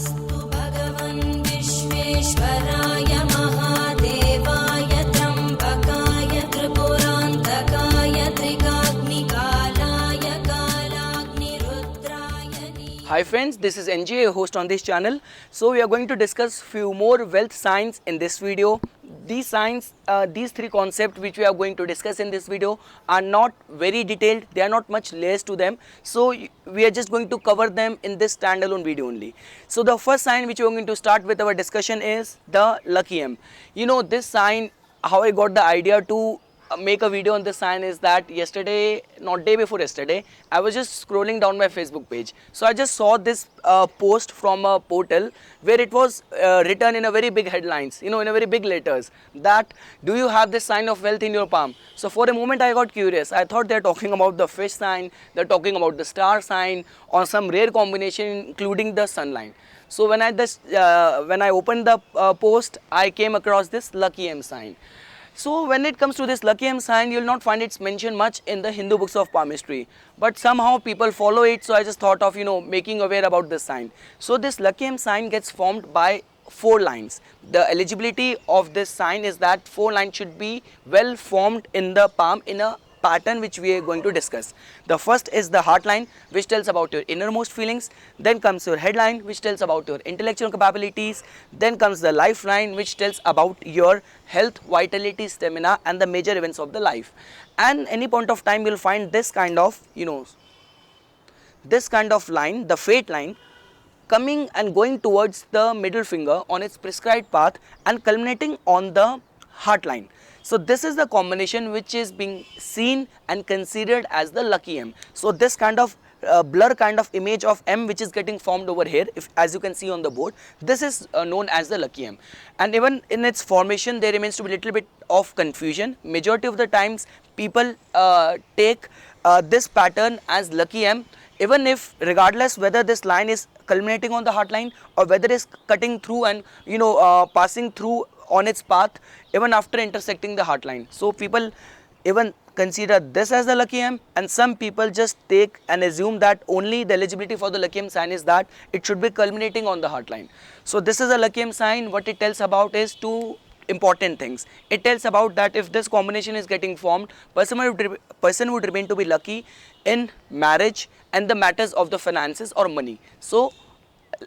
नमोऽस्तु भगवन् विश्वेश्वराय महादेवाय त्र्यम्बकाय त्रिपुरान्तकाय त्रिकाग्निकालाय कालाग्निरुद्राय Hi friends, this is NJ, your host on this channel. So we are going to discuss few more wealth signs in this video. These signs, these three concepts which we are going to discuss in this video are not very detailed, they are not much layers to them. So we are just going to cover them in this standalone video only. So the first sign which we are going to start with our discussion is the Lucky M. You know, this sign, how I got the idea to make a video on this sign is that yesterday, not day before yesterday, I was just scrolling down my Facebook page. So I just saw this post from a portal where it was written in a very big headlines, you know, in a very big letters, that do you have this sign of wealth in your palm? So for a moment I got curious. I thought they're talking about the fish sign, they're talking about the star sign, or some rare combination including the sun line. So when I opened the post, I came across this Lucky M sign. So when it comes to this Lucky M sign, you will not find it's mentioned much in the Hindu books of palmistry, but somehow people follow it, so I just thought of, you know, making aware about this sign. So this Lucky M sign gets formed by 4 lines. The eligibility of this sign is that 4 lines should be well formed in the palm in a pattern which we are going to discuss. The first is the heart line, which tells about your innermost feelings. Then comes your headline, which tells about your intellectual capabilities. Then comes the lifeline, which tells about your health, vitality, stamina, and the major events of the life. And any point of time you'll find this kind of, you know, this kind of line, the fate line, coming and going towards the middle finger on its prescribed path and culminating on the heart line. So this is the combination which is being seen and considered as the Lucky M. So this kind of blur kind of image of M which is getting formed over here, if as you can see on the board, this is known as the Lucky M. And even in its formation there remains to be a little bit of confusion. Majority of the times people take this pattern as Lucky M, even if regardless whether this line is culminating on the heart line or whether it is cutting through and, you know, passing through on its path even after intersecting the heart line. So people even consider this as the Lucky M, and some people just take and assume that only the eligibility for the Lucky M sign is that it should be culminating on the heart line. So this is a Lucky M sign. What it tells about is 2 important things. It tells about that if this combination is getting formed, person would remain to be lucky in marriage and the matters of the finances or money. So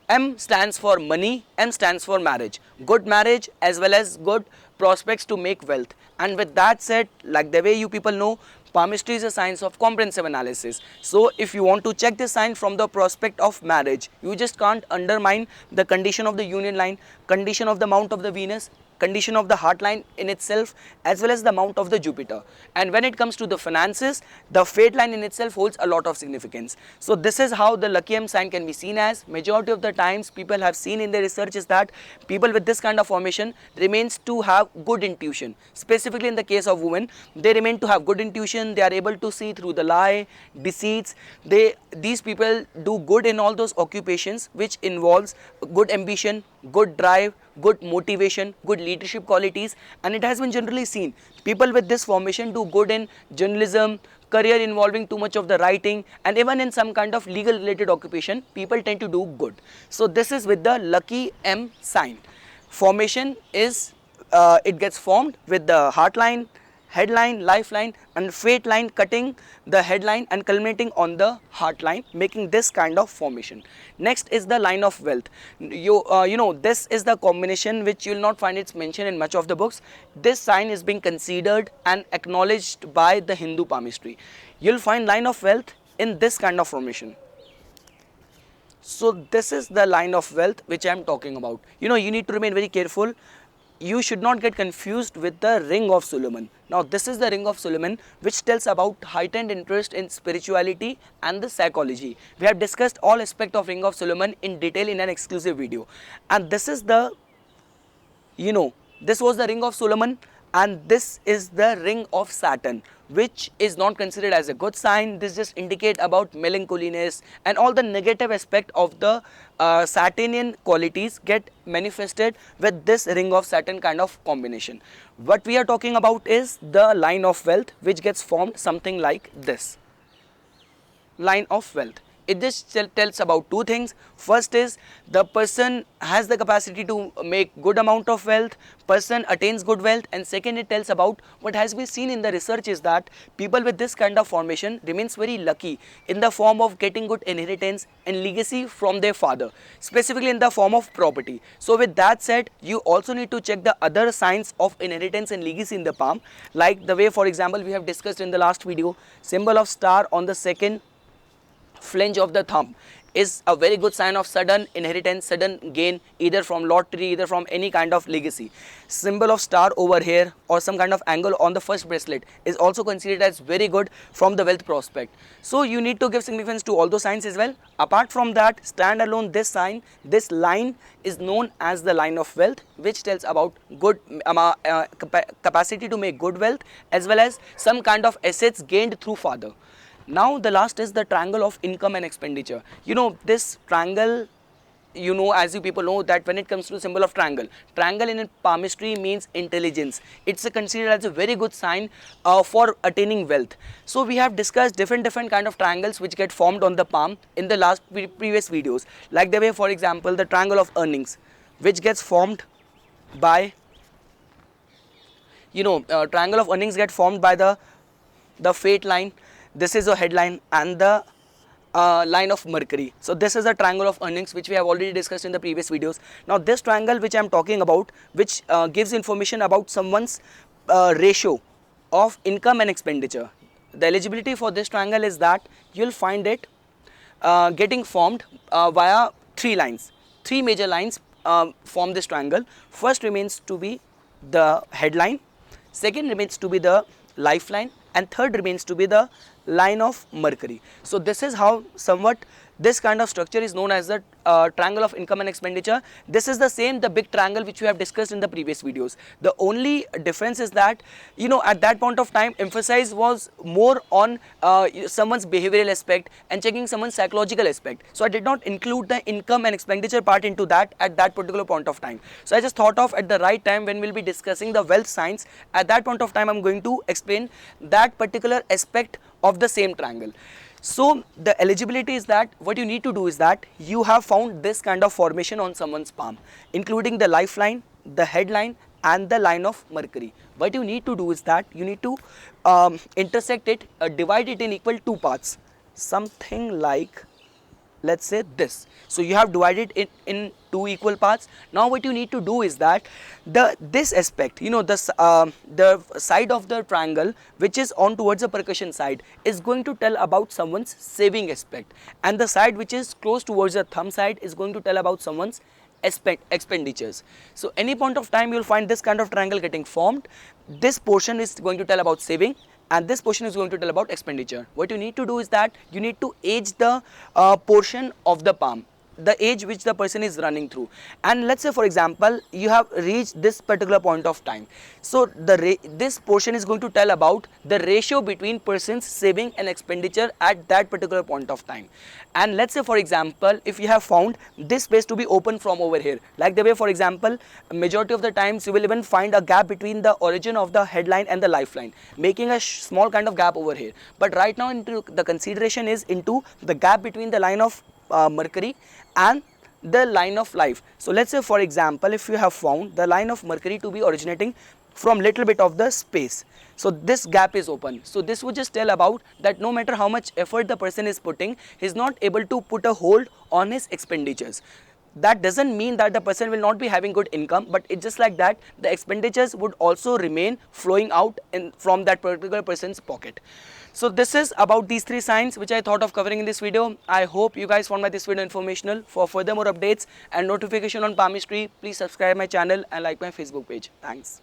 M stands for money, M stands for marriage, good marriage as well as good prospects to make wealth. And with that said, like the way you people know, palmistry is a science of comprehensive analysis. So if you want to check this sign from the prospect of marriage, you just can't undermine the condition of the union line, condition of the mount of the Venus, condition of the heart line in itself, as well as the mount of the Jupiter. And when it comes to the finances, the fate line in itself holds a lot of significance. So this is how the Lucky M sign can be seen as. Majority of the times people have seen in their research is that people with this kind of formation remains to have good intuition. Specifically in the case of women, they remain to have good intuition, they are able to see through the lie, deceits. These people do good in all those occupations which involves good ambition, good drive, good motivation, good leadership qualities, and it has been generally seen people with this formation do good in journalism, career involving too much of the writing, and even in some kind of legal related occupation people tend to do good. So this is with the Lucky M sign. Formation is it gets formed with the heart line, headline, lifeline, and fate line cutting the headline and culminating on the heart line, making this kind of formation. Next is the line of wealth. You know, this is the combination which you will not find it's mentioned in much of the books. This sign is being considered and acknowledged by the Hindu palmistry. You'll find line of wealth in this kind of formation. So this is the line of wealth which I am talking about. You know, you need to remain very careful. You should not get confused with the Ring of Solomon. Now this is the Ring of Solomon which tells about heightened interest in spirituality and the psychology. We have discussed all aspects of Ring of Solomon in detail in an exclusive video, and this is the, you know, this was the Ring of Solomon, and this is the Ring of Saturn, which is not considered as a good sign. This just indicate about melancholiness and all the negative aspect of the Saturnian qualities get manifested with this Ring of Saturn kind of combination. What we are talking about is the line of wealth which gets formed something like this. Line of wealth. it just tells about two things. First is the person has the capacity to make good amount of wealth, person attains good wealth, and second it tells about what has been seen in the research is that people with this kind of formation remains very lucky in the form of getting good inheritance and legacy from their father, specifically in the form of property. So with that said, you also need to check the other signs of inheritance and legacy in the palm, like the way, for example, we have discussed in the last video, symbol of star on the second flange of the thumb is a very good sign of sudden inheritance, sudden gain, either from lottery, either from any kind of legacy. Symbol of star over here or some kind of angle on the first bracelet is also considered as very good from the wealth prospect. So you need to give significance to all those signs as well. Apart from that, stand alone, this sign, this line is known as the line of wealth, which tells about good capacity to make good wealth as well as some kind of assets gained through father. Now the last is the triangle of income and expenditure. You know, this triangle, you know, as you people know that when it comes to the symbol of triangle, triangle in palmistry means intelligence. It's considered as a very good sign for attaining wealth. So we have discussed different kind of triangles which get formed on the palm in the last previous videos, like the way, for example, the triangle of earnings, which gets formed by, you know, triangle of earnings get formed by the fate line. This is a headline and the line of Mercury. So this is a triangle of earnings which we have already discussed in the previous videos. Now this triangle which I am talking about, which gives information about someone's ratio of income and expenditure. The eligibility for this triangle is that you'll find it getting formed via three lines. Three major lines form this triangle. First remains to be the headline, second remains to be the lifeline, and third remains to be the line of Mercury. So this is how somewhat this kind of structure is known as the triangle of income and expenditure. This is the same, the big triangle which we have discussed in the previous videos. The only difference is that, you know, at that point of time emphasis was more on someone's behavioral aspect and checking someone's psychological aspect. So I did not include the income and expenditure part into that at that particular point of time. So I just thought of at the right time when we'll be discussing the wealth signs, at that point of time I'm going to explain that particular aspect of the same triangle. So the eligibility is that what you need to do is that you have found this kind of formation on someone's palm, including the lifeline, the headline, and the line of Mercury. What you need to do is that you need to intersect it, divide it in equal two parts, something like, let's say this. So you have divided it in two equal parts. Now what you need to do is that this aspect, you know, the side of the triangle which is on towards the percussion side is going to tell about someone's saving aspect, and the side which is close towards the thumb side is going to tell about someone's expenditures. So any point of time you will find this kind of triangle getting formed. This portion is going to tell about saving and this portion is going to tell about expenditure. What you need to do is that you need to age the portion of the palm, the age which the person is running through. And let's say, for example, you have reached this particular point of time. So this portion is going to tell about the ratio between person's saving and expenditure at that particular point of time. And let's say, for example, if you have found this space to be open from over here, like the way, for example, majority of the times you will even find a gap between the origin of the headline and the lifeline, making a small kind of gap over here. But right now into the consideration is into the gap between the line of Mercury and the line of life. So let's say, for example, if you have found the line of Mercury to be originating from little bit of the space, so this gap is open. So this would just tell about that no matter how much effort the person is putting, he is not able to put a hold on his expenditures. That doesn't mean that the person will not be having good income, but it's just like that the expenditures would also remain flowing out from that particular person's pocket. So this is about these three signs which I thought of covering in this video. I hope you guys found this video informational. For further more updates and notification on palmistry, please subscribe my channel and like my Facebook page. Thanks.